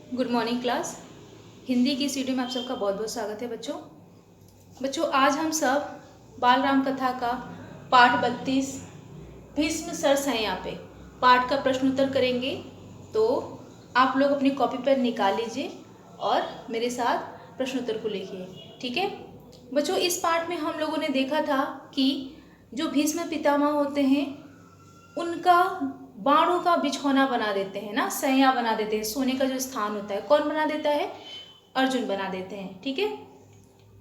Good morning class. Hindi की CD में आप सबका बहुत बहुत स्वागत है बच्चों आज हम सब बाल राम कथा का पाठ 32 भीष्म सरसंया पे पाठ का प्रश्न उत्तर करेंगे। तो आप लोग अपनी कॉपी पर निकाल लीजिए और मेरे साथ प्रश्न उत्तर को लिखिए, ठीक है बच्चों। इस पाठ में हम लोगों ने देखा था कि जो भीष्म पितामह होते हैं उनका बाणों का बिछौना बना देते हैं ना, सैया बना देते हैं, सोने का जो स्थान होता है कौन बना देता है? अर्जुन बना देते हैं, ठीक है।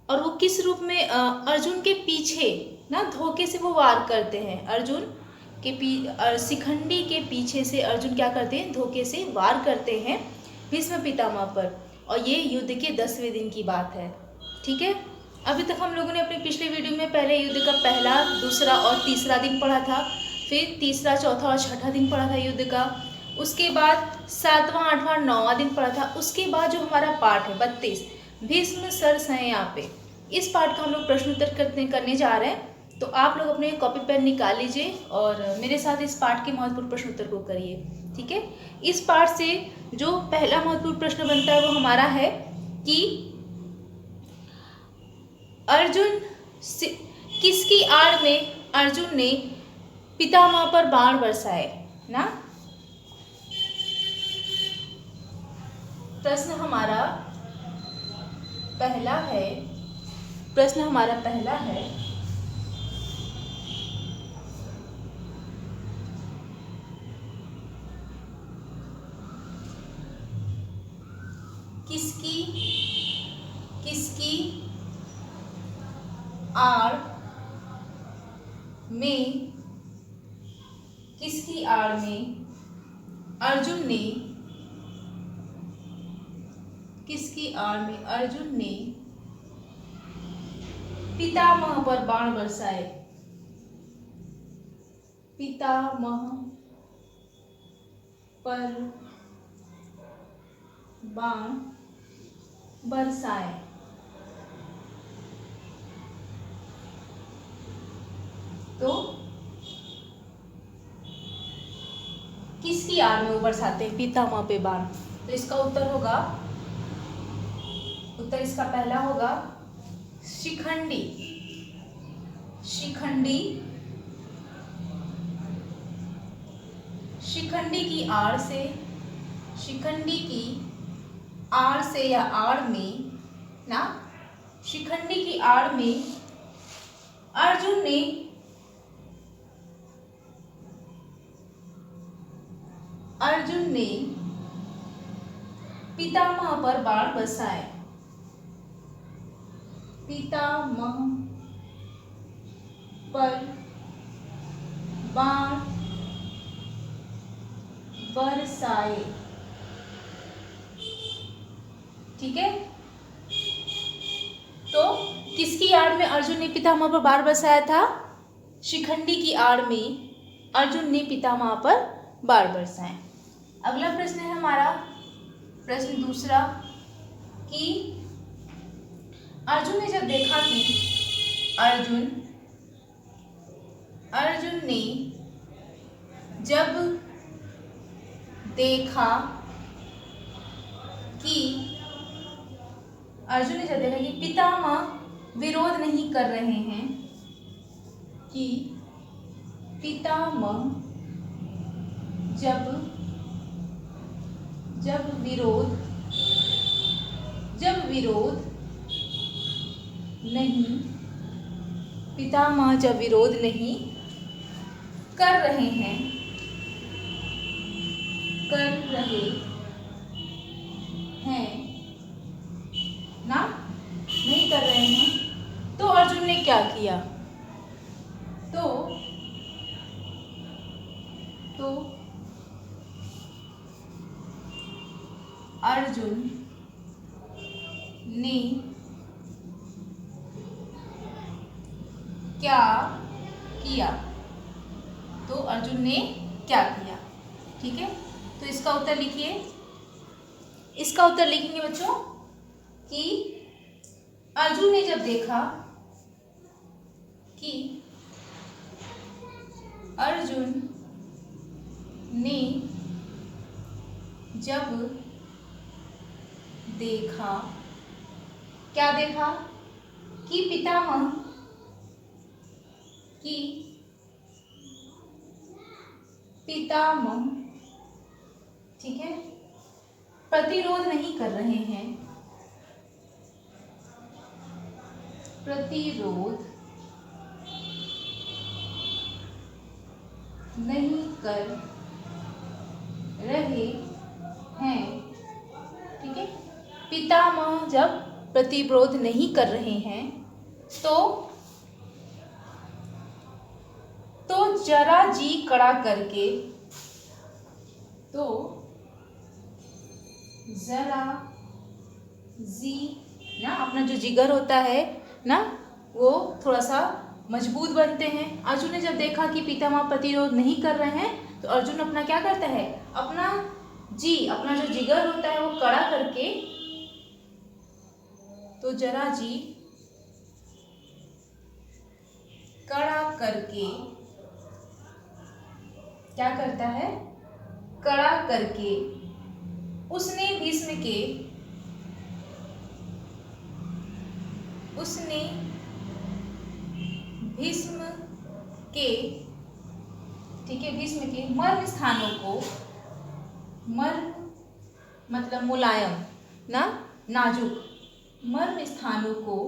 और वो किस रूप में? अर्जुन के पीछे ना धोखे से वो वार करते हैं। अर्जुन के शिखंडी के पीछे से अर्जुन क्या करते हैं? धोखे से वार करते हैं भीष्म पितामह पर। और ये युद्ध के 10वें दिन की बात है, ठीक है। अभी तक हम लोगों ने अपने पिछले वीडियो में पहले युद्ध का पहला, दूसरा और तीसरा दिन पढ़ा था, फिर तीसरा, चौथा और छठा दिन पढ़ा था युद्ध का। उसके बाद 7वां, 8वां, 9वां दिन पढ़ा था। उसके बाद जो हमारा पाठ है 32 भीष्म सरसंया पे, इस पाठ का हम लोग प्रश्न उत्तर करने जा रहे हैं। तो आप लोग अपने कॉपी पेन निकाल लीजिए और मेरे साथ इस पाठ के महत्वपूर्ण प्रश्न उत्तर को करिए, ठीक है। इस पाठ से जो पहला महत्वपूर्ण प्रश्न बनता है वो हमारा है कि अर्जुन किसकी आड़ में अर्जुन ने पितामह पर बाण बरसाए ना। प्रश्न हमारा पहला है किसकी आड़ में अर्जुन ने पितामह पर बाण बरसाए। पितामह पर बाण बरसाए। तो किसकी आड़ में वो बरसाते हैं पितामह पे बाण? तो इसका उत्तर इसका पहला होगा शिखंडी। शिखंडी की आड़ से या आड़ में ना, शिखंडी की आड़ में अर्जुन ने पितामह पर बाण बरसाए। पितामह पर बाण बरसाए, ठीक है। तो किसकी आड़ में अर्जुन ने पितामह पर बाण बरसाया था? शिखंडी की आड़ में अर्जुन ने पितामह पर बाण बरसाए। अगला प्रश्न है हमारा प्रश्न दूसरा कि अर्जुन ने जब देखा कि पितामह विरोध नहीं कर रहे हैं, पितामह जब विरोध नहीं कर रहे हैं ना, नहीं कर रहे हैं, तो अर्जुन ने क्या किया? तो अर्जुन ने क्या किया? ठीक है। तो इसका उत्तर लिखिए। इसका उत्तर लिखेंगे बच्चों कि अर्जुन ने जब देखा कि अर्जुन ने जब देखा, क्या देखा कि पितामह ठीक है, प्रतिरोध नहीं कर रहे हैं, प्रतिरोध नहीं कर रहे हैं। ठीक है, पितामह जब प्रतिरोध नहीं कर रहे हैं तो जरा जी कड़ा करके, तो जरा जी ना, अपना जो जिगर होता है ना वो थोड़ा सा मजबूत बनते हैं। अर्जुन ने जब देखा कि पितामह प्रतिरोध नहीं कर रहे हैं तो अर्जुन अपना क्या करता है, अपना जो जिगर होता है वो कड़ा करके, तो जरा जी कड़ा करके क्या करता है, कड़ा करके उसने भीष्म के ठीक है, भीष्म के मर्म स्थानों को, मर्म मतलब मुलायम ना, नाजुक, मर्म स्थानों को,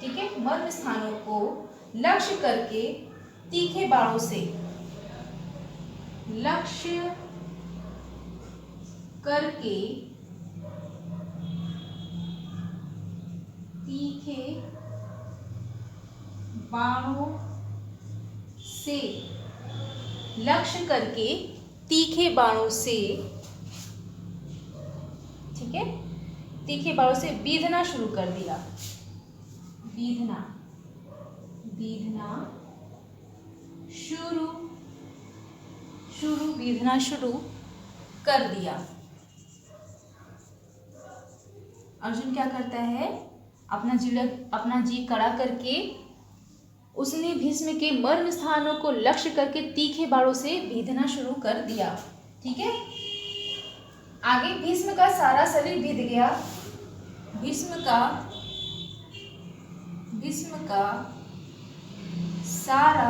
ठीक है, मर्म स्थानों को लक्ष्य करके तीखे बाणों से, लक्ष्य करके तीखे बाणों से, लक्ष्य करके तीखे बाणों से, ठीक है, तीखे बाणों से बीधना शुरू कर दिया, बीधना शुरू कर दिया। अर्जुन क्या करता है, अपना जी कड़ा करके उसने भीष्म के मर्म स्थानों को लक्ष्य करके तीखे बाणों से बीधना शुरू कर दिया। ठीक है, आगे भीष्म का सारा शरीर बीध गया, भीष्म का सारा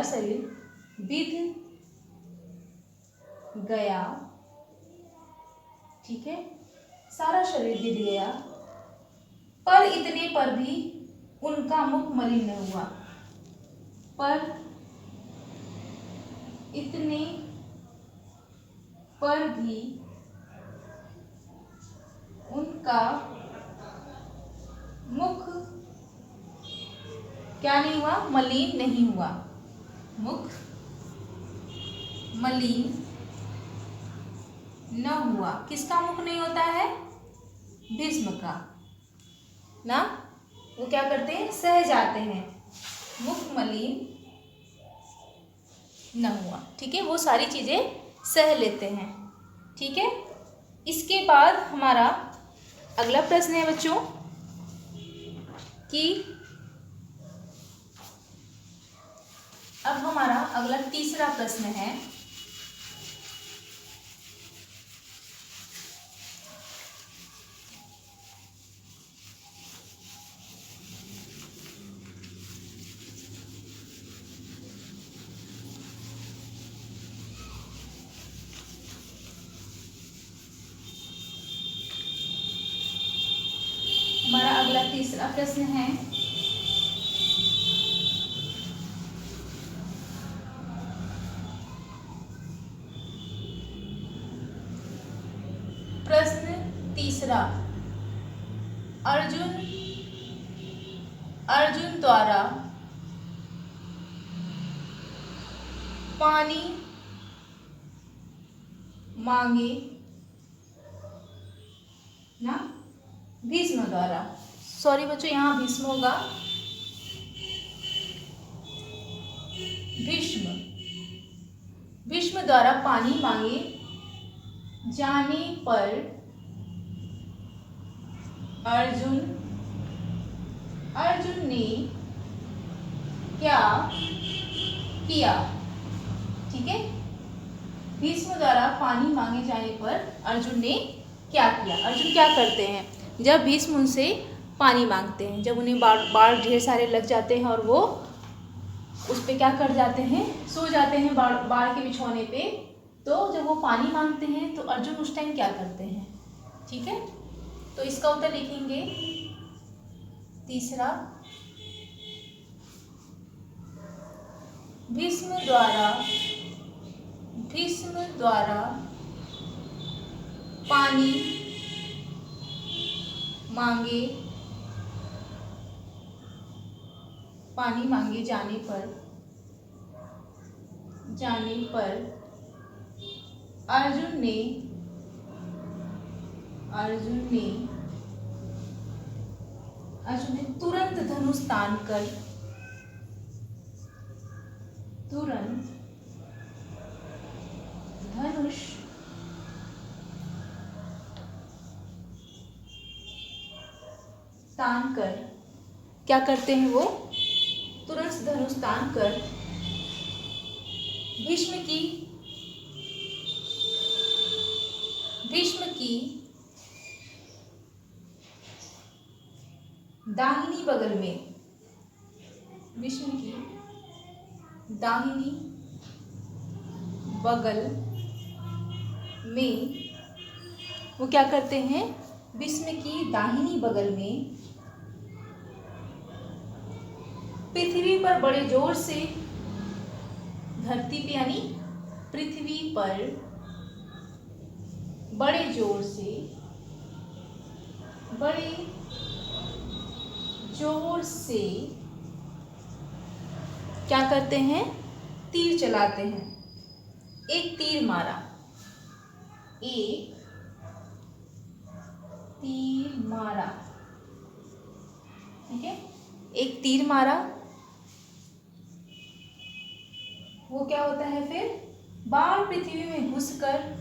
शरीर बीध गया। ठीक है, सारा शरीर बीध गया, पर इतने पर भी उनका मुख मलिन न हुआ, पर इतने पर भी उनका मुख क्या नहीं हुआ, मलिन नहीं हुआ, मुख मलिन न हुआ। किसका मुख नहीं होता है, भीष्म का ना, वो क्या करते हैं, सह जाते हैं, मुख मलिन न हुआ। ठीक है, वो सारी चीजें सह लेते हैं। ठीक है, इसके बाद हमारा अगला प्रश्न है बच्चों कि अब हमारा अगला तीसरा प्रश्न है, हमारा अगला तीसरा प्रश्न है, प्रश्न तीसरा, अर्जुन द्वारा पानी मांगे ना, भीष्म द्वारा, सॉरी बच्चों यहाँ भीष्म होगा, भीष्म द्वारा पानी मांगे जाने पर अर्जुन ने क्या किया। ठीक है, भीष्म द्वारा पानी मांगे जाने पर अर्जुन ने क्या किया। अर्जुन क्या करते हैं जब भीष्म उनसे पानी मांगते हैं, जब उन्हें बाढ़ ढेर सारे लग जाते हैं और वो उस पर क्या कर जाते हैं, सो जाते हैं बाढ़ के बिछौने पे, तो जब वो पानी मांगते हैं तो अर्जुन उस टाइम क्या करते हैं। ठीक है, तो इसका उत्तर लिखेंगे तीसरा, भीष्म द्वारा पानी मांगे जाने पर अर्जुन ने तुरंत धनुष तान कर क्या करते हैं, वो तुरंत धनुष तान कर भीष्म की दाहिनी बगल में वो क्या करते हैं, भीष्म की दाहिनी बगल में पृथ्वी पर बड़े जोर से, धरती पे यानी पृथ्वी पर बड़े जोर से क्या करते हैं, तीर चलाते हैं। एक तीर मारा, ठीक है, एक तीर मारा, वो क्या होता है फिर, बाण पृथ्वी में घुसकर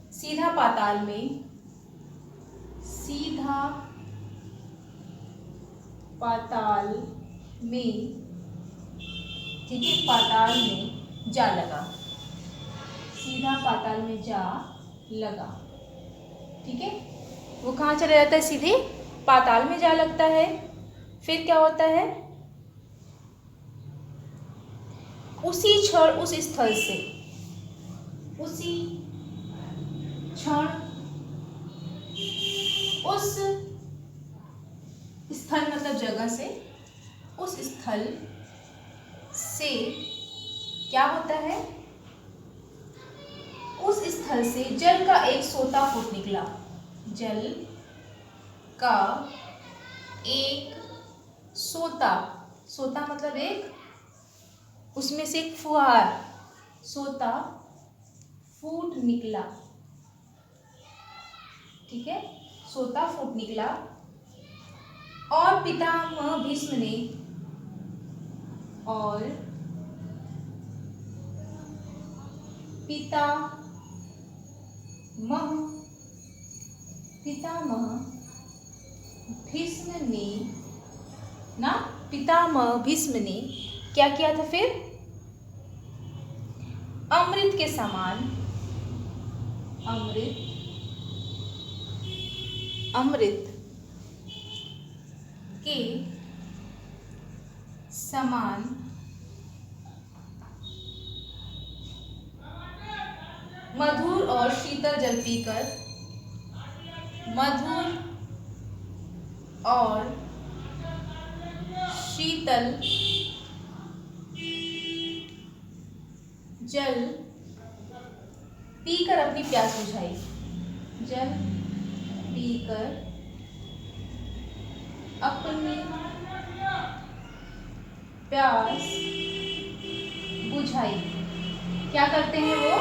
सीधा पाताल में ठीक है, पाताल में जा लगा, सीधा पाताल में जा लगा। ठीक है, वो कहाँ चला जाता है, सीधे पाताल में जा लगता है। फिर क्या होता है, उसी क्षण उस स्थल से, उसी क्षण उस स्थल मतलब जगह से, उस स्थल से क्या होता है, उस स्थल से जल का एक सोता फूट निकला। जल का एक सोता मतलब एक, उसमें से एक फुहार, सोता फूट निकला। ठीक है, सोता फूट निकला और पितामह भीष्म ने पितामह भीष्म ने क्या किया था फिर, अमृत के समान मधुर और शीतल जल पीकर अपनी प्यास बुझाई। क्या करते हैं वो,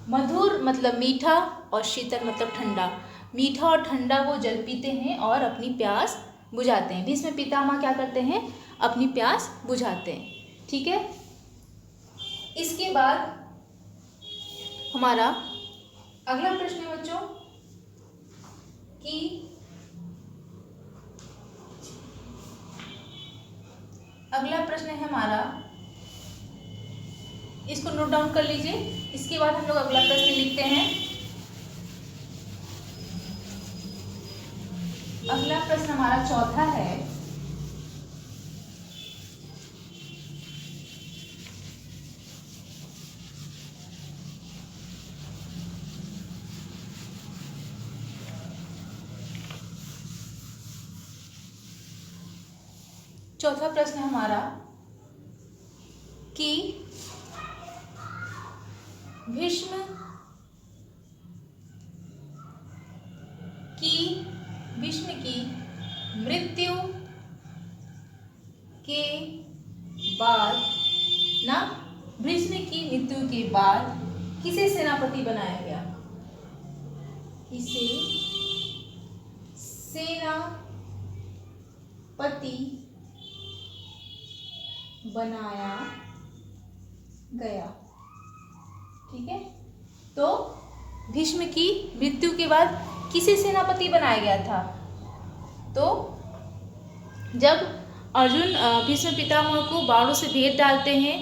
मधुर मतलब मीठा और शीतल मतलब ठंडा, मीठा और ठंडा वो जल पीते हैं और अपनी प्यास बुझाते हैं। भीष्म पितामह क्या करते हैं, अपनी प्यास बुझाते हैं। ठीक है, इसके बाद हमारा अगला प्रश्न है बच्चों कि अगला प्रश्न है हमारा, इसको नोट डाउन कर लीजिए। इसके बाद हम लोग अगला प्रश्न लिखते हैं। अगला प्रश्न हमारा चौथा है, चौथा प्रश्न है हमारा कि भीष्म की मृत्यु के बाद ना, भीष्म की मृत्यु के बाद किसे सेनापति बनाया गया? किसे सेनापति बनाया गया? ठीक है, तो भीष्म की मृत्यु के बाद किसे सेनापति बनाया गया था? तो जब अर्जुन भीष्म पितामह को बाणों से भेद डालते हैं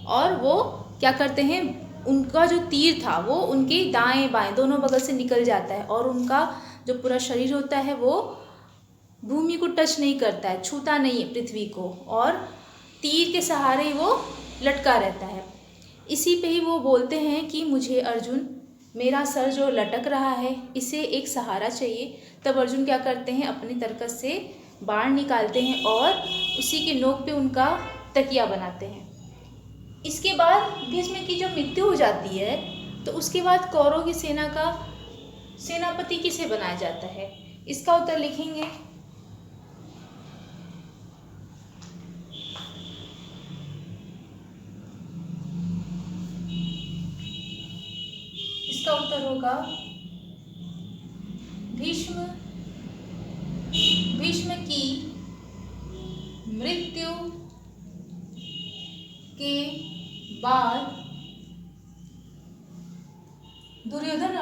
और वो क्या करते हैं, उनका जो तीर था वो उनके दाएं बाएं दोनों बगल से निकल जाता है और उनका जो पूरा शरीर होता है वो भूमि को टच नहीं करता है, छूता नहीं है पृथ्वी को, और तीर के सहारे ही वो लटका रहता है। इसी पे ही वो बोलते हैं कि मुझे अर्जुन, मेरा सर जो लटक रहा है इसे एक सहारा चाहिए। तब अर्जुन क्या करते हैं, अपने तरकस से बाण निकालते हैं और उसी के नोक पे उनका तकिया बनाते हैं। इसके बाद भीष्म की जब मृत्यु हो जाती है तो उसके बाद कौरवों की सेना का सेनापति किसे बनाया जाता है? इसका उत्तर लिखेंगे। इसका उत्तर होगा भीष्म की मृत्यु के बाद दुर्योधन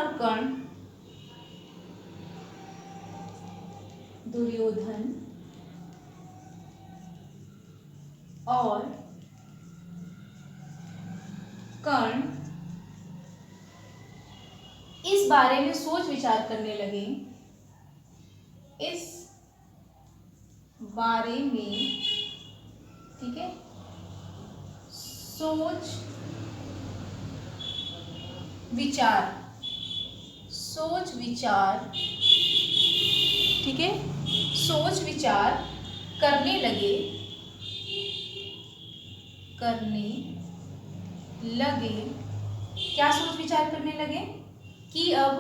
और कर्ण इस बारे में सोच विचार करने लगे। इस बारे में, ठीक है, सोच विचार, ठीक है, सोच विचार करने लगे क्या सोच विचार करने लगे? कि अब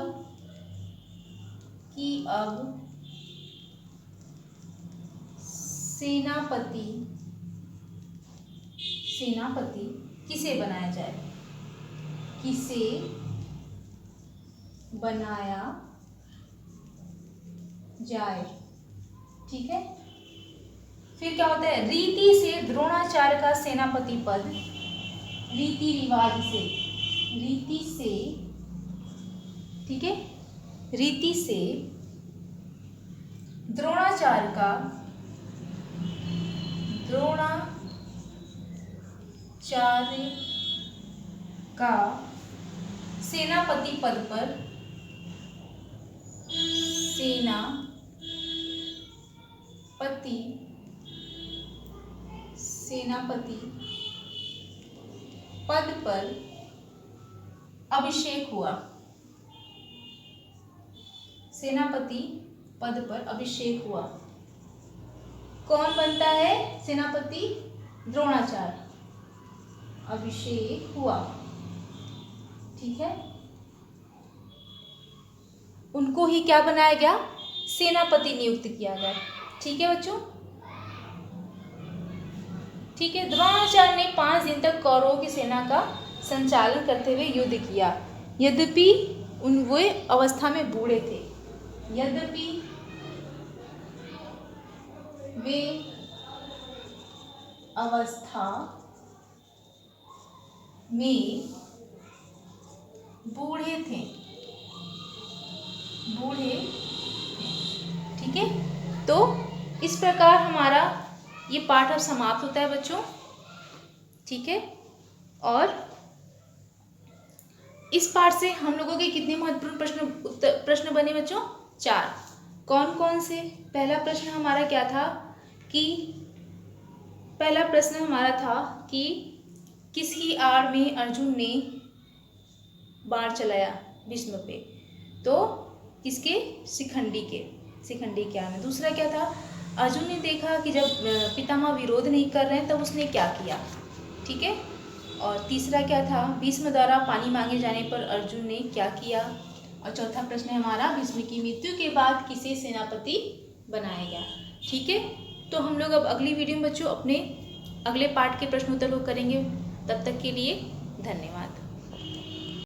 सेनापति किसे बनाया जाए? किसे बनाया जाए? ठीक है, फिर क्या होता है, रीति से द्रोणाचार्य का सेनापति पद, रीति से, ठीक है, रीति से द्रोणाचार्य का सेनापति पद पर अभिषेक हुआ। सेनापति पद पर अभिषेक हुआ। कौन बनता है सेनापति? द्रोणाचार्य। अभिषेक हुआ, ठीक है, उनको ही क्या बनाया गया? सेनापति नियुक्त किया गया। ठीक है बच्चों, ठीक है। द्रोणाचार्य ने 5 दिन तक कौरवों की सेना का संचालन करते हुए युद्ध किया। यद्यपि वे अवस्था में बूढ़े थे, में बूढ़े थे, बूढ़े थे। ठीक है, तो इस प्रकार हमारा ये पाठ अब समाप्त होता है बच्चों। ठीक है, और इस पाठ से हम लोगों के कितने महत्वपूर्ण प्रश्न बने बच्चों? 4। कौन कौन से? पहला प्रश्न हमारा क्या था कि पहला प्रश्न हमारा था कि किसकी आड़ में अर्जुन ने बाण चलाया भीष्म पे? तो किसके? शिखंडी के, शिखंडी की आड़ में। दूसरा क्या था? अर्जुन ने देखा कि जब पितामह विरोध नहीं कर रहे हैं तब उसने क्या किया? ठीक है, और तीसरा क्या था? भीष्म द्वारा पानी मांगे जाने पर अर्जुन ने क्या किया? और चौथा प्रश्न है हमारा, भीष्म की मृत्यु के बाद किसे सेनापति बनाया गया? ठीक है, तो हम लोग अब अगली वीडियो में बच्चों अपने अगले पार्ट के प्रश्नोत्तर को करेंगे। तब तक के लिए धन्यवाद।